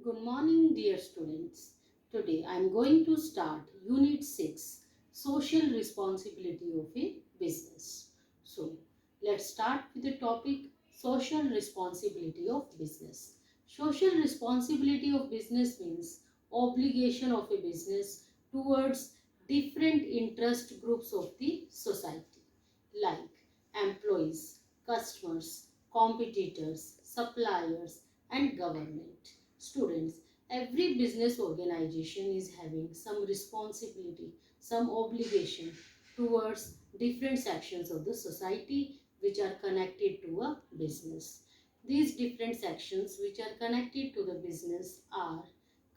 Good morning, dear students. Today I am going to start Unit 6 Social Responsibility of a Business. So, let's start with the topic Social Responsibility of Business. Social responsibility of business means obligation of a business towards different interest groups of the society like employees, customers, competitors, suppliers, and government. Students, every business organization is having some responsibility, some obligation towards different sections of the society which are connected to a business. These different sections which are connected to the business are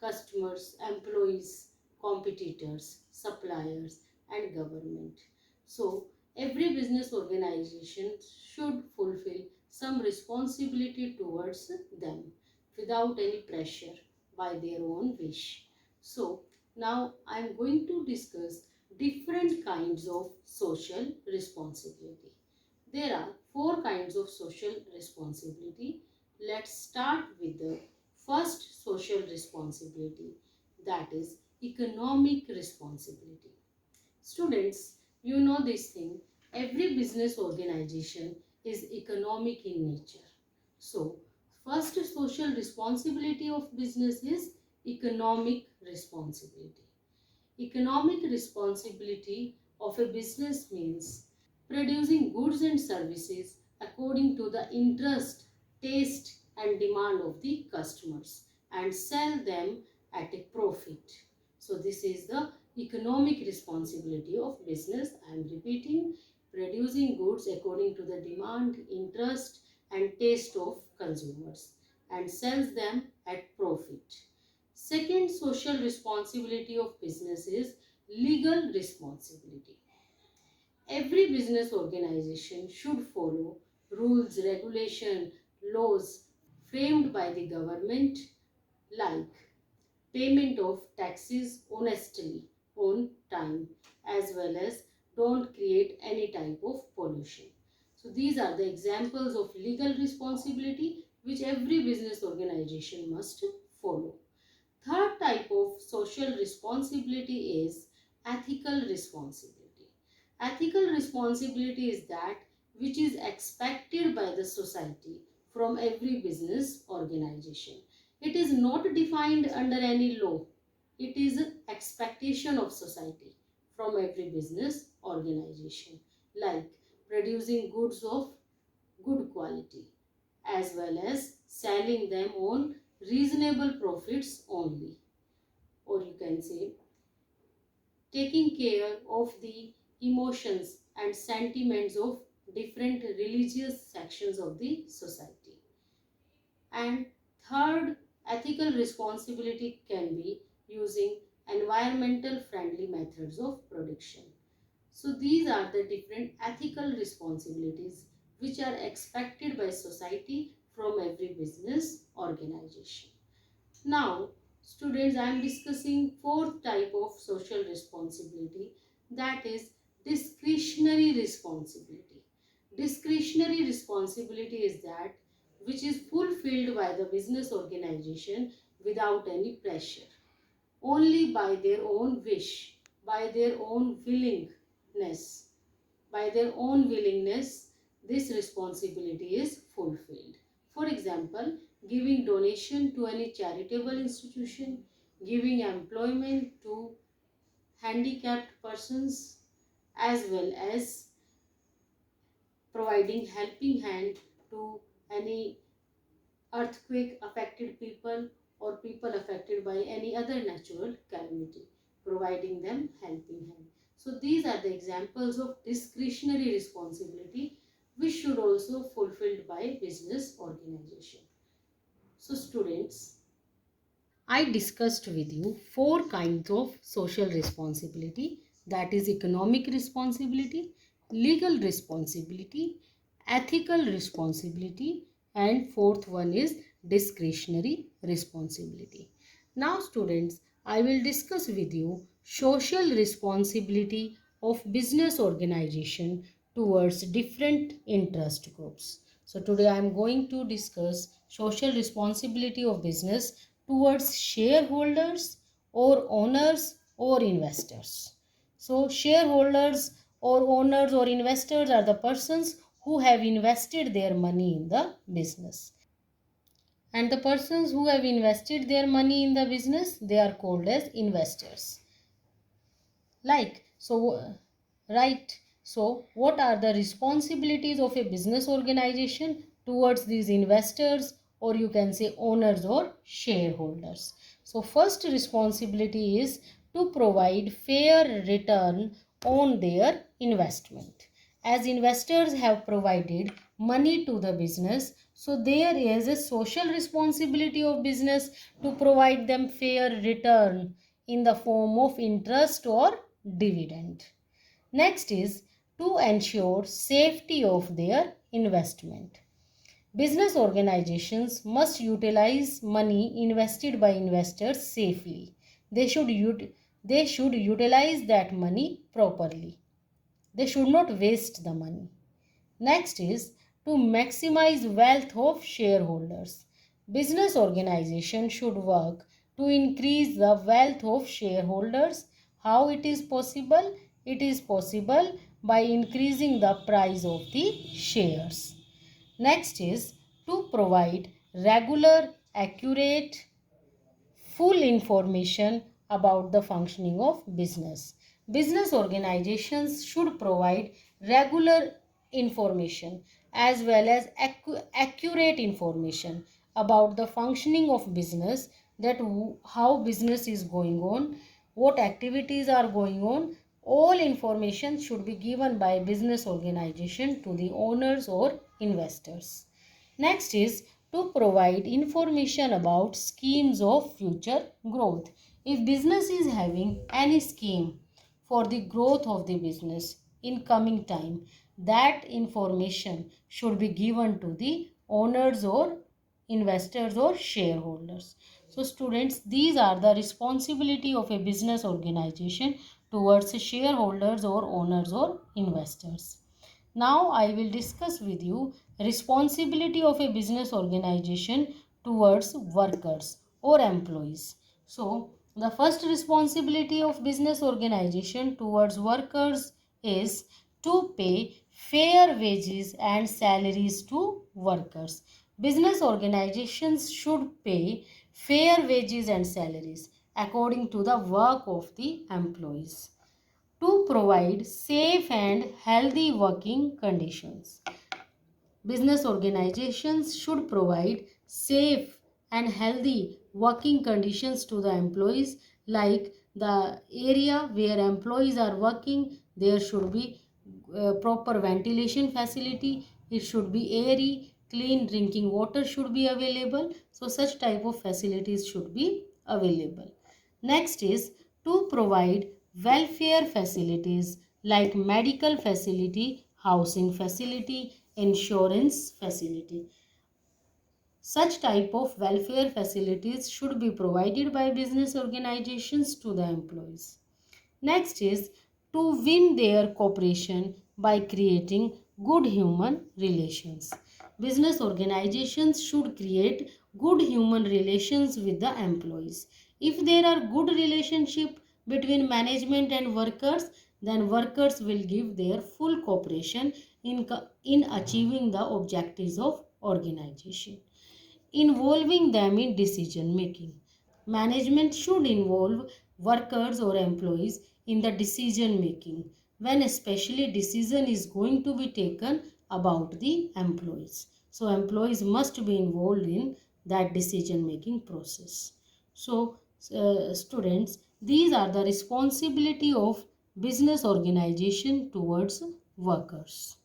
customers, employees, competitors, suppliers, and government. So, every business organization should fulfill some responsibility towards them without any pressure by their own wish. So, now I am going to discuss different kinds of social responsibility. There are four kinds of social responsibility. Let's start with the first social responsibility, that is economic responsibility. Students, you know this thing, every business organization is economic in nature. So, first social responsibility of business is economic responsibility. Economic responsibility of a business means producing goods and services according to the interest, taste, and demand of the customers and sell them at a profit. So, this is the economic responsibility of business. I am repeating, producing goods according to the demand, interest, and taste of consumers and sells them at profit. Second social responsibility of business is legal responsibility. Every business organization should follow rules, regulation, laws framed by the government like payment of taxes honestly on time as well as don't create any type of pollution. So these are the examples of legal responsibility which every business organization must follow. Third type of social responsibility is ethical responsibility. Ethical responsibility is that which is expected by the society from every business organization. It is not defined under any law. It is an expectation of society from every business organization, like producing goods of good quality as well as selling them on reasonable profits only, or you can say taking care of the emotions and sentiments of different religious sections of the society. And third, ethical responsibility can be using environmental friendly methods of production. So these are the different ethical responsibilities which are expected by society from every business organization. Now, students, I am discussing fourth type of social responsibility, that is discretionary responsibility. Discretionary responsibility is that which is fulfilled by the business organization without any pressure, only by their own wish, by their own willingness. By their own willingness, this responsibility is fulfilled. For example, giving donation to any charitable institution, giving employment to handicapped persons, as well as providing helping hand to any earthquake affected people or people affected by any other natural calamity, providing them helping hand. So these are the examples of discretionary responsibility which should also fulfilled by business organization. So students, I discussed with you four kinds of social responsibility, that is economic responsibility, legal responsibility, ethical responsibility, and fourth one is discretionary responsibility. Now students, I will discuss with you social responsibility of business organization towards different interest groups. So today I am going to discuss social responsibility of business towards shareholders or owners or investors. So shareholders or owners or investors are the persons who have invested their money in the business. And the persons who have invested their money in the business, they are called as investors. Like, so, right. So, what are the responsibilities of a business organization towards these investors, or you can say owners or shareholders? So, first responsibility is to provide fair return on their investment. As investors have provided money to the business, so there is a social responsibility of business to provide them fair return in the form of interest or dividend. Next is to ensure safety of their investment. Business organizations must utilize money invested by investors safely. They should utilize that money properly. They should not waste the money. Next is to maximize wealth of shareholders. Business organization should work to increase the wealth of shareholders. How it is possible? It is possible by increasing the price of the shares. Next is to provide regular, accurate, full information about the functioning of business. Business organizations should provide regular information as well as accurate information about the functioning of business, that how business is going on, what activities are going on. All information should be given by business organization to the owners or investors. Next is to provide information about schemes of future growth. If business is having any scheme for the growth of the business in coming time, that information should be given to the owners or investors or shareholders. So students, these are the responsibility of a business organization towards shareholders or owners or investors. Now I will discuss with you responsibility of a business organization towards workers or employees. So the first responsibility of business organization towards workers is to pay fair wages and salaries to workers. Business organizations should pay fair wages and salaries according to the work of the employees, to provide safe and healthy working conditions. Business organizations should provide safe and healthy working conditions to the employees, like the area where employees are working, there should be proper ventilation facility, it should be airy, clean drinking water should be available. So such type of facilities should be available. Next is to provide welfare facilities like medical facility, housing facility, insurance facility. Such type of welfare facilities should be provided by business organizations to the employees. Next is to win their cooperation by creating good human relations. Business organizations should create good human relations with the employees. If there are good relationship between management and workers, then workers will give their full cooperation in achieving the objectives of organization. Involving them in decision making. Management should involve workers or employees in the decision making when especially decision is going to be taken about the employees. So employees must be involved in that decision making process. So students, these are the responsibility of business organization towards workers.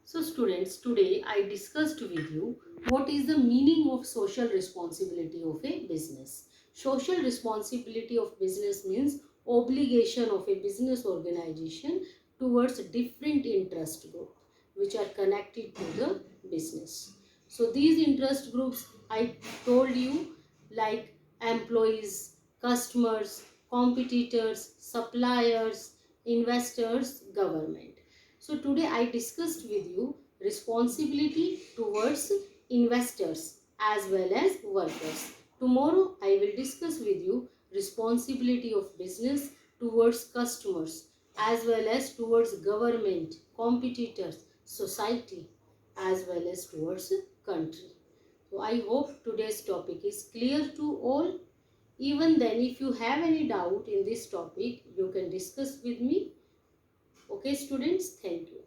So students, today I discussed with you what is the meaning of social responsibility of a business. Social responsibility of business means obligation of a business organization towards different interest groups which are connected to the business. So these interest groups I told you, like employees, customers, competitors, suppliers, investors, government. So today I discussed with you responsibility towards investors as well as workers. Tomorrow I will discuss with you responsibility of business towards customers as well as towards government, competitors, society as well as towards country. So I hope today's topic is clear to all. Even then, if you have any doubt in this topic, you can discuss with me. Okay, students, thank you.